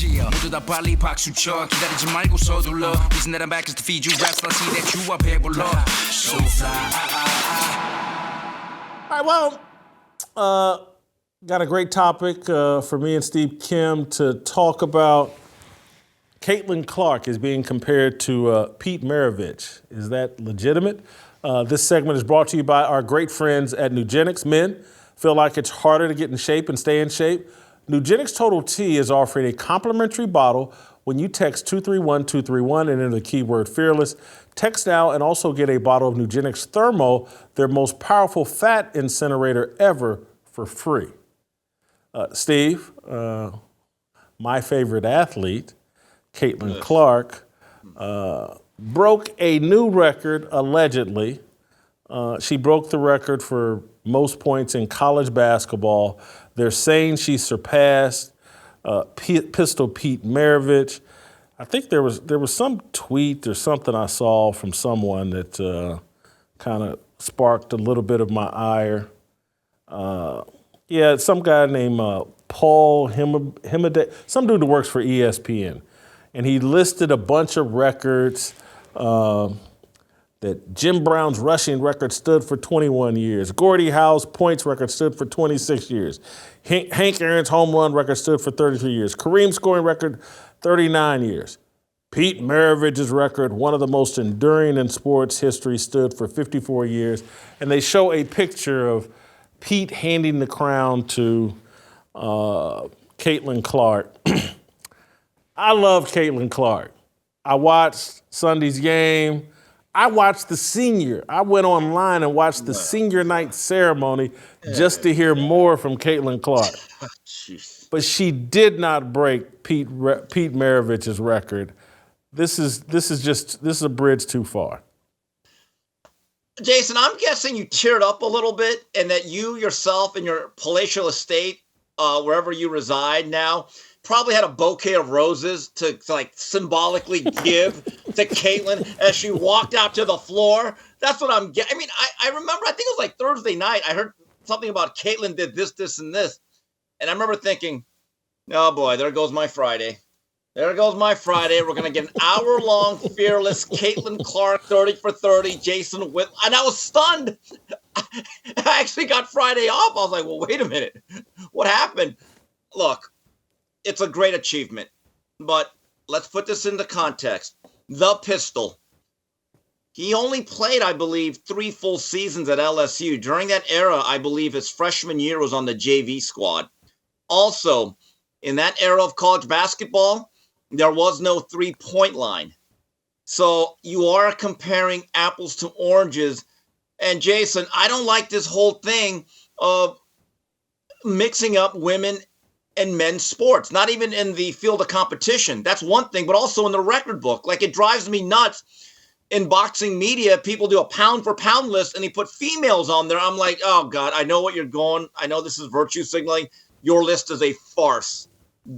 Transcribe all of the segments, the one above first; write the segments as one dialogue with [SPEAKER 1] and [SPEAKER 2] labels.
[SPEAKER 1] Yeah, 모두 다 빨리 박수 쳐 기다리지 말고 서둘러 Reason that I'm back is to feed you raps I see that you are 배불러 So fly
[SPEAKER 2] All right, well, got a great topic for me and Steve Kim to talk about. Caitlin Clark is being compared to Pete Maravich. Is that legitimate? This segment is brought to you by our great friends at Nugenics. Men feel like it's harder to get in shape and stay in shape. Nugenics Total T is offering a complimentary bottle when you text 231-231 and enter the keyword fearless. Text now and also get a bottle of Nugenics Thermo, their most powerful fat incinerator ever, for free. Steve, my favorite athlete, Caitlin Clark, broke a new record, allegedly. She broke the record for most points in college basketball. They're saying she surpassed Pistol Pete Maravich. I think there was some tweet or something I saw from someone that kind of sparked a little bit of my ire. Some guy named Paul Himade, some dude that works for ESPN. And he listed a bunch of records that Jim Brown's rushing record stood for 21 years. Gordie Howe's points record stood for 26 years. Hank Aaron's home run record stood for 33 years. Kareem's scoring record, 39 years. Pete Maravich's record, one of the most enduring in sports history, stood for 54 years. And they show a picture of Pete handing the crown to Caitlin Clark. I love Caitlin Clark. I watched Sunday's game. I watched the senior. I went online and watched the senior night ceremony just to hear more from Caitlin Clark. But she did not break Pete Maravich's record. This is a bridge too far.
[SPEAKER 3] Jason, I'm guessing you teared up a little bit and that you yourself in your palatial estate, wherever you reside now, probably had a bouquet of roses to like symbolically give to Caitlin as she walked out to the floor. That's what I'm getting. I mean, I remember, I think it was like Thursday night, I heard something about Caitlin did this, this, and this. And I remember thinking, oh boy, there goes my Friday. There goes my Friday. We're going to get an hour-long fearless Caitlin Clark 30 for 30, Jason Whitlock. And I was stunned. I actually got Friday off. I was like, well, wait a minute. What happened? Look, it's a great achievement. But let's put this into context. The Pistol. He only played, I believe, 3 full seasons at LSU. During that era, I believe his freshman year was on the JV squad. Also, in that era of college basketball, there was no three-point line. So you are comparing apples to oranges. And Jason, I don't like this whole thing of mixing up women and men's sports, not even in the field of competition. That's one thing, but also in the record book. Like, it drives me nuts. In boxing media, people do a pound for pound list and they put females on there. I'm like, oh God, I know what you're going. I know this is virtue signaling. Your list is a farce.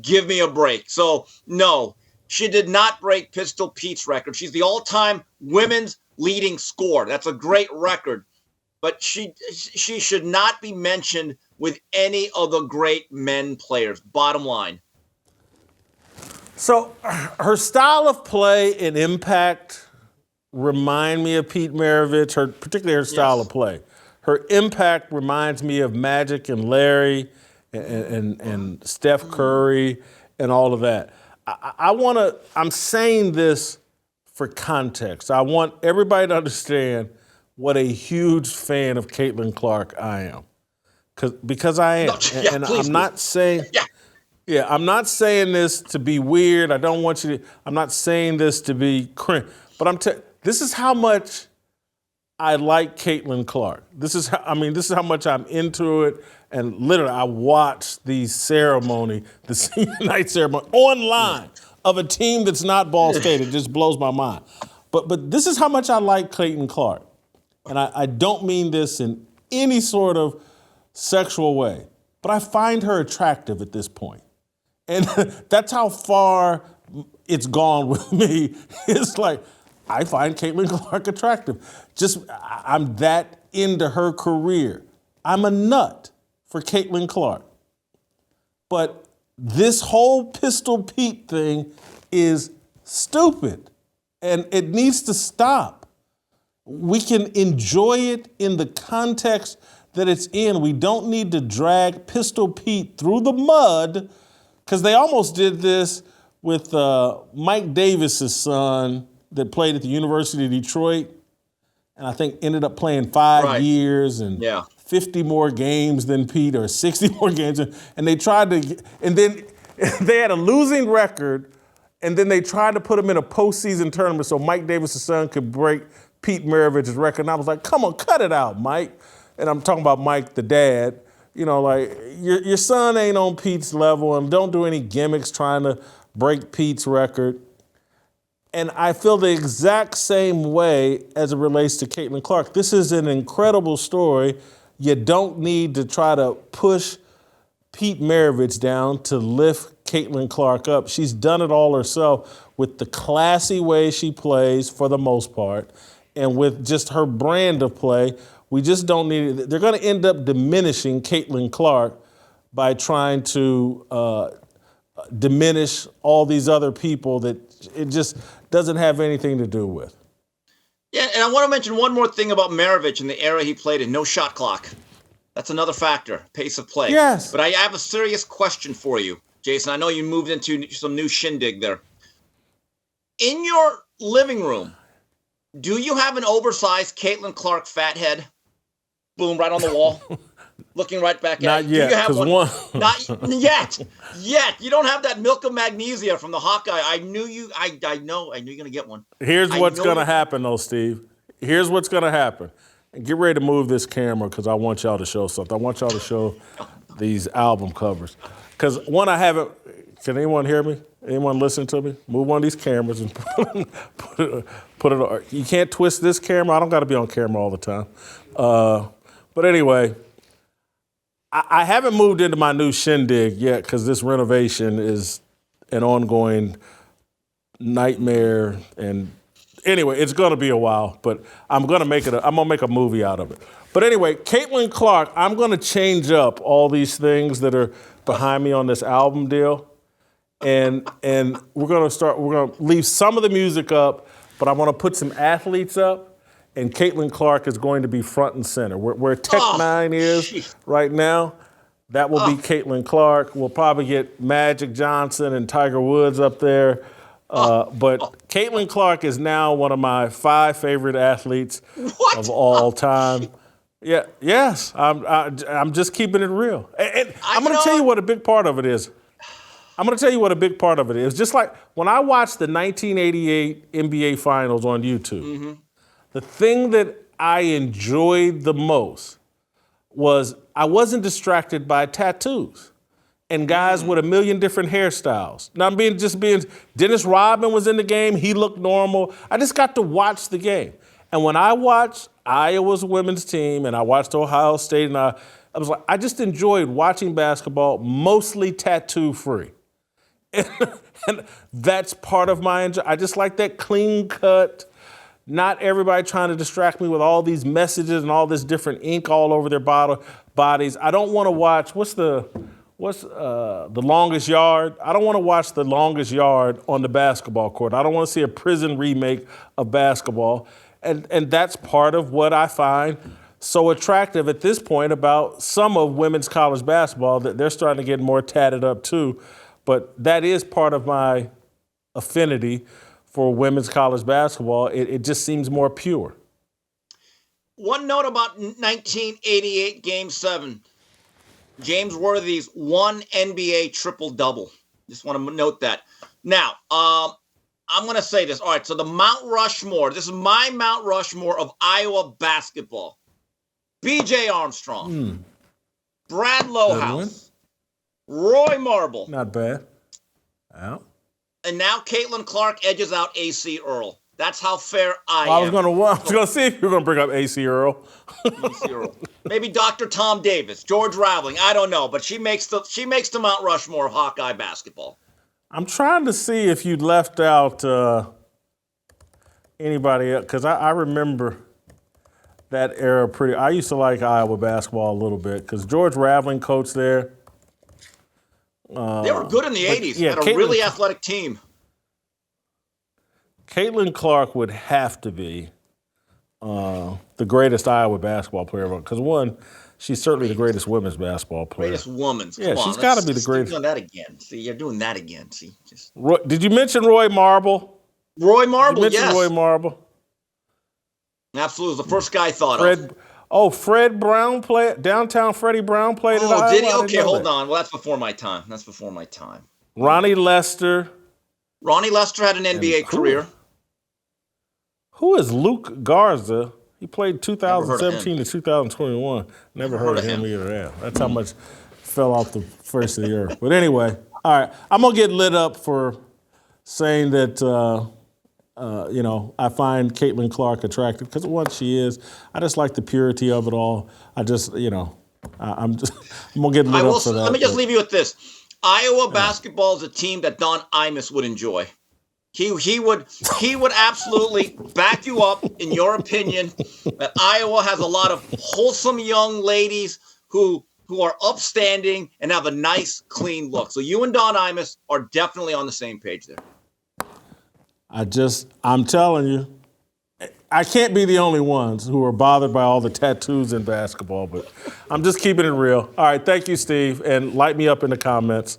[SPEAKER 3] Give me a break. So, no, she did not break Pistol Pete's record. She's the all-time women's leading scorer. That's a great record. But she should not be mentioned with any of the great men players. Bottom line.
[SPEAKER 2] So, her style of play and impact remind me of Pete Maravich, particularly her style of play. Her impact reminds me of Magic and Larry and Steph Curry and all of that. I'm saying this for context. I want everybody to understand what a huge fan of Caitlin Clark I am. Because I am. I'm not saying I'm not saying this to be weird. I don't want you to, I'm not saying this to be cringe. But this is how much I like Caitlin Clark. This is how much I'm into it. And literally, I watched the senior night ceremony online of a team that's not Ball State. It just blows my mind. But this is how much I like Caitlin Clark. And I don't mean this in any sort of sexual way, but I find her attractive at this point. And that's how far it's gone with me. It's like, I find Caitlin Clark attractive. I'm that into her career. I'm a nut for Caitlin Clark. But this whole Pistol Pete thing is stupid, and it needs to stop. We can enjoy it in the context that it's in. We don't need to drag Pistol Pete through the mud, because they almost did this with Mike Davis's son that played at the University of Detroit, and I think ended up playing 5 years and 50 more games than Pete, or 60 more games. And they tried to, and then they had a losing record, and then they tried to put him in a postseason tournament so Mike Davis' son could break Pete Maravich's record. And I was like, come on, cut it out, Mike. And I'm talking about Mike, the dad. You know, like, your son ain't on Pete's level, and don't do any gimmicks trying to break Pete's record. And I feel the exact same way as it relates to Caitlin Clark. This is an incredible story. You don't need to try to push Pete Maravich down to lift Caitlin Clark up. She's done it all herself with the classy way she plays for the most part, and with just her brand of play. We just don't need it. They're going to end up diminishing Caitlin Clark by trying to diminish all these other people that it just doesn't have anything to do with.
[SPEAKER 3] Yeah, and I want to mention one more thing about Maravich and the era he played in. No shot clock. That's another factor, pace of play.
[SPEAKER 2] Yes.
[SPEAKER 3] But I have a serious question for you, Jason. I know you moved into some new shindig there. In your living room, do you have an oversized Caitlin Clark fat head? Boom, right on the wall. Looking right back at you.
[SPEAKER 2] Not yet, because one.
[SPEAKER 3] Not yet. You don't have that milk of magnesia from the Hawkeye. I knew you. I know you're gonna get one.
[SPEAKER 2] Here's what's gonna happen, though, Steve. Here's what's gonna happen. And get ready to move this camera, because I want y'all to show something. I want y'all to show these album covers. Because one, I haven't. Can anyone hear me? Anyone listen to me? Move one of these cameras and put it. You can't twist this camera. I don't got to be on camera all the time. But anyway. I haven't moved into my new shindig yet, because this renovation is an ongoing nightmare. And anyway, it's going to be a while, but I'm going to make it. I'm going to make a movie out of it. But anyway, Caitlin Clark, I'm going to change up all these things that are behind me on this album deal, and we're going to leave some of the music up, but I want to put some athletes up. And Caitlin Clark is going to be front and center. Where Tech Nine is right now, that will be Caitlin Clark. We'll probably get Magic Johnson and Tiger Woods up there. But Caitlin Clark is now one of my 5 favorite athletes of all time. Yeah, yes, I'm just keeping it real. And I'm going to tell you what a big part of it is. Just like when I watched the 1988 NBA Finals on YouTube, the thing that I enjoyed the most was I wasn't distracted by tattoos and guys with a million different hairstyles. Now, Dennis Rodman was in the game. He looked normal. I just got to watch the game. And when I watched Iowa's women's team and I watched Ohio State, and I was like, I just enjoyed watching basketball mostly tattoo-free. And that's part of my enjoy. I just like that clean cut. Not everybody trying to distract me with all these messages and all this different ink all over their bodies. I don't want to watch, what's the longest yard? I don't want to watch the longest yard on the basketball court. I don't want to see a prison remake of basketball. And that's part of what I find so attractive at this point about some of women's college basketball, that they're starting to get more tatted up too. But that is part of my affinity for women's college basketball. It just seems more pure.
[SPEAKER 3] One note about 1988 Game 7. James Worthy's one NBA triple-double. Just want to note that. Now, I'm going to say this. All right, so the Mount Rushmore. This is my Mount Rushmore of Iowa basketball. B.J. Armstrong. Brad Lohaus. Roy Marble.
[SPEAKER 2] Not bad. Out.
[SPEAKER 3] And now Caitlin Clark edges out A.C. Earl. That's how fair I am.
[SPEAKER 2] I was going to see if you were going to bring up A.C. Earl.
[SPEAKER 3] A.C. Earl. Maybe Dr. Tom Davis, George Raveling. I don't know, but she makes the Mount Rushmore of Hawkeye basketball.
[SPEAKER 2] I'm trying to see if you left out anybody else, because I remember that era pretty. I used to like Iowa basketball a little bit because George Raveling coached there.
[SPEAKER 3] They were good in the 80s.
[SPEAKER 2] Yeah,
[SPEAKER 3] Had a really athletic team.
[SPEAKER 2] Caitlin Clark would have to be the greatest Iowa basketball player ever. Because one, she's certainly the greatest women's basketball player.
[SPEAKER 3] Greatest women's.
[SPEAKER 2] Yeah, she's got to be the greatest.
[SPEAKER 3] You're doing that again. See, you're doing that again. See,
[SPEAKER 2] Did you mention Roy Marble?
[SPEAKER 3] Roy Marble,
[SPEAKER 2] Did you mention Roy Marble?
[SPEAKER 3] Absolutely. It was the first guy I thought of.
[SPEAKER 2] Fred Brown played, downtown Freddie Brown played at Iowa?
[SPEAKER 3] Did he? Okay, hold on. Well, that's before my time.
[SPEAKER 2] Ronnie Lester.
[SPEAKER 3] Ronnie Lester had an NBA career.
[SPEAKER 2] Who is Luke Garza? He played 2017 to 2021. Never heard of him either. That's how much fell off the face of the earth. But anyway, all right. I'm going to get lit up for saying that, I find Caitlin Clark attractive because of what she is. I just like the purity of it all. I'm going to get lit up for that.
[SPEAKER 3] Let me just leave you with this. Iowa basketball is a team that Don Imus would enjoy. He would absolutely back you up in your opinion that Iowa has a lot of wholesome young ladies who are upstanding and have a nice, clean look. So you and Don Imus are definitely on the same page there.
[SPEAKER 2] I'm telling you, I can't be the only ones who are bothered by all the tattoos in basketball, but I'm just keeping it real. All right, thank you, Steve, and light me up in the comments.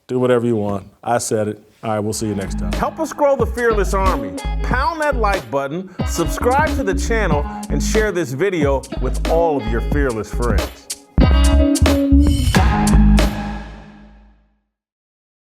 [SPEAKER 2] Do whatever you want. I said it. All right, we'll see you next time. Help us grow the Fearless Army. Pound that like button, subscribe to the channel, and share this video with all of your fearless friends.